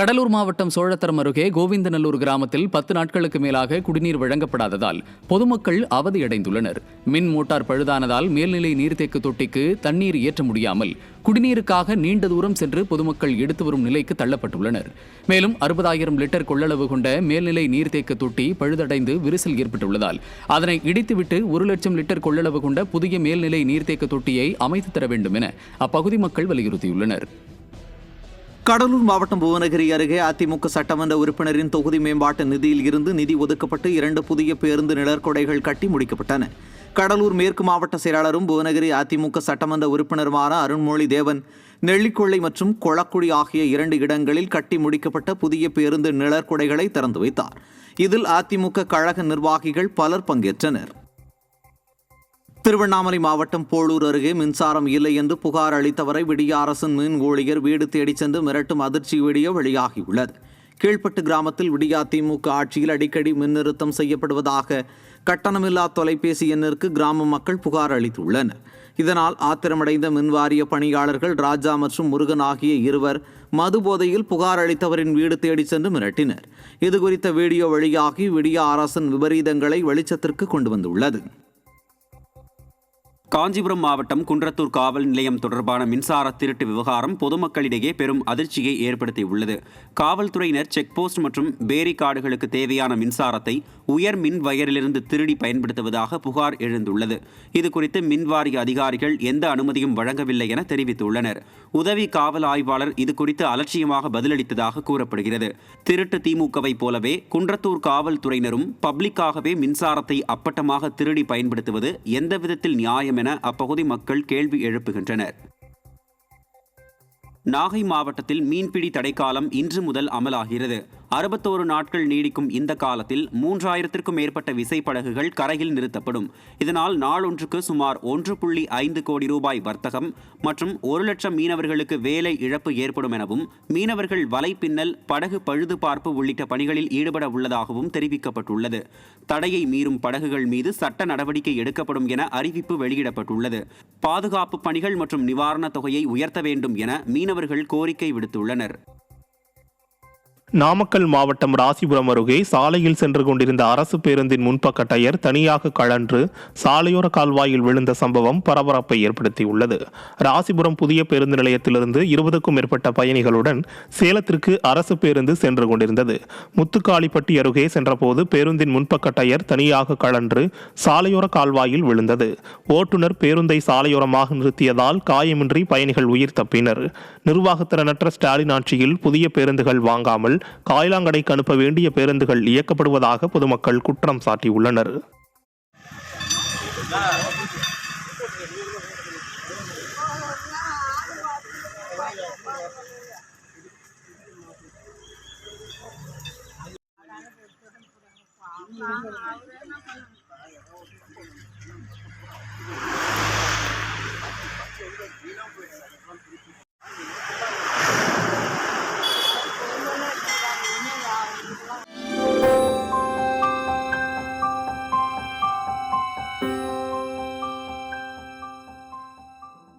கடலூர் மாவட்டம் சோழத்தரம் அருகே கோவிந்தநல்லூர் கிராமத்தில் 10 நாட்களுக்கு மேலாக குடிநீர் வழங்கப்படாததால் பொதுமக்கள் அவதியடைந்துள்ளனர். மின் மோட்டார் பழுதானதால் மேல்நிலை நீர்த்தேக்க தொட்டிக்கு தண்ணீர் ஏற்ற முடியாமல் குடிநீருக்காக நீண்ட தூரம் சென்று பொதுமக்கள் எடுத்து வரும் நிலைக்கு தள்ளப்பட்டுள்ளனர். மேலும் 60,000 லிட்டர் கொள்ளளவு கொண்ட மேல்நிலை நீர்த்தேக்க தொட்டி பழுதடைந்து விரிசல் ஏற்பட்டுள்ளதால் அதனை இடித்துவிட்டு 1 லட்சம் லிட்டர் கொள்ளளவு கொண்ட புதிய மேல்நிலை நீர்த்தேக்க தொட்டியை அமைத்து தர வேண்டும் என அப்பகுதி மக்கள் வலியுறுத்தியுள்ளனர். கடலூர் மாவட்டம் புவனகிரி அருகே அதிமுக சட்டமன்ற உறுப்பினரின் தொகுதி மேம்பாட்டு நிதியில் இருந்து நிதி ஒதுக்கப்பட்டு 2 புதிய பேருந்து நிழற்குடைகள் கட்டி முடிக்கப்பட்டன. கடலூர் மேற்கு மாவட்ட செயலாளரும் புவனகிரி அதிமுக சட்டமன்ற உறுப்பினருமான அருண்மொழி தேவன் நெல்லிக்கொள்ளை மற்றும் கொளக்குடி ஆகிய 2 இடங்களில் கட்டி முடிக்கப்பட்ட புதிய பேருந்து நிழற்குடைகளை திறந்து வைத்தார். இதில் அதிமுக கழக நிர்வாகிகள் பலர் பங்கேற்றனர். திருவண்ணாமலை மாவட்டம் போளூர் அருகே மின்சாரம் இல்லை என்று புகார் அளித்தவரை விடிய அரசின் மின் ஊழியர் வீடு தேடிச் சென்று மிரட்டும் அதிர்ச்சி வீடியோ வெளியாகியுள்ளது. கீழ்பட்டு கிராமத்தில் விடியா திமுக ஆட்சியில் அடிக்கடி மின் நிறுத்தம் செய்யப்படுவதாக கட்டணமில்லா தொலைபேசி எண்ணிற்கு கிராம மக்கள் புகார் அளித்துள்ளனர். இதனால் ஆத்திரமடைந்த மின்வாரிய பணியாளர்கள் ராஜா மற்றும் முருகன் ஆகிய இருவர் மது போதையில் புகார் அளித்தவரின் வீடு தேடி சென்று மிரட்டினர். இதுகுறித்த வீடியோ வெளியாகி விடியா அரசின் விபரீதங்களை வெளிச்சத்திற்கு கொண்டு வந்துள்ளது. காஞ்சிபுரம் மாவட்டம் குன்றத்தூர் காவல் நிலையம் தொடர்பான மின்சார திருட்டு விவகாரம் பொதுமக்களிடையே பெரும் அதிர்ச்சியை ஏற்படுத்தியுள்ளது. காவல்துறையினர் செக் போஸ்ட் மற்றும் பேரிகார்டுகளுக்கு தேவையான மின்சாரத்தை உயர் மின் வயரிலிருந்து திருடி பயன்படுத்துவதாக புகார் எழுந்துள்ளது. இதுகுறித்து மின்வாரிய அதிகாரிகள் எந்த அனுமதியும் வழங்கவில்லை என தெரிவித்துள்ளனர். உதவி காவல் ஆய்வாளர் இதுகுறித்து அலட்சியமாக பதிலளித்ததாக கூறப்படுகிறது. திருட்டு திமுகவை போலவே குன்றத்தூர் காவல்துறையினரும் பப்ளிக்காகவே மின்சாரத்தை அப்பட்டமாக திருடி பயன்படுத்துவது எந்த விதத்தில் நியாயம் என அப்பகுதி மக்கள் கேள்வி எழுப்புகின்றனர். நாகை மாவட்டத்தில் மீன்பிடி தடைக்காலம் இன்று முதல் அமலாகிறது. 61 நாட்கள் நீடிக்கும் இந்த காலத்தில் 3000த்திற்கும் மேற்பட்ட விசைப்படகுகள் கரையில் நிறுத்தப்படும். இதனால் நாளொன்றுக்கு சுமார் 1.5 கோடி ரூபாய் வர்த்தகம் மற்றும் 1 லட்சம் மீனவர்களுக்கு வேலை இழப்பு ஏற்படும் எனவும் மீனவர்கள் வலை பின்னல், படகு பழுது பார்ப்பு உள்ளிட்ட பணிகளில் ஈடுபட உள்ளதாகவும் தெரிவிக்கப்பட்டுள்ளது. தடையை மீறும் படகுகள் மீது சட்ட நடவடிக்கை எடுக்கப்படும் என அறிவிப்பு வெளியிடப்பட்டுள்ளது. பாதுகாப்பு பணிகள் மற்றும் நிவாரணத் தொகையை உயர்த்த வேண்டும் என மீனவர்கள் கோரிக்கை விடுத்துள்ளனர். நாமக்கல் மாவட்டம் ராசிபுரம் அருகே சாலையில் சென்று கொண்டிருந்த அரசு பேருந்தின் முன்பக்க டயர் தனியாக கழன்று சாலையோர கால்வாயில் விழுந்த சம்பவம் பரபரப்பை ஏற்படுத்தியுள்ளது. ராசிபுரம் புதிய பேருந்து நிலையத்திலிருந்து 20க்கும் மேற்பட்ட பயணிகளுடன் சேலத்திற்கு அரசு பேருந்து சென்று கொண்டிருந்தது. முத்துக்காளிப்பட்டி அருகே சென்றபோது பேருந்தின் முன்பக்க டயர் தனியாக கழன்று சாலையோர கால்வாயில் விழுந்தது. ஓட்டுநர் பேருந்தை சாலையோரமாக நிறுத்தியதால் காயமின்றி பயணிகள் உயிர் தப்பினர். நிர்வாகத்திறனற்ற ஸ்டாலின் ஆட்சியில் புதிய பேருந்துகள் வாங்காமல் காய்லாங்கடைக்கு அனுப்ப வேண்டிய பேருந்துகள் இயக்கப்படுவதாக பொதுமக்கள் குற்றம் சாட்டியுள்ளனர்.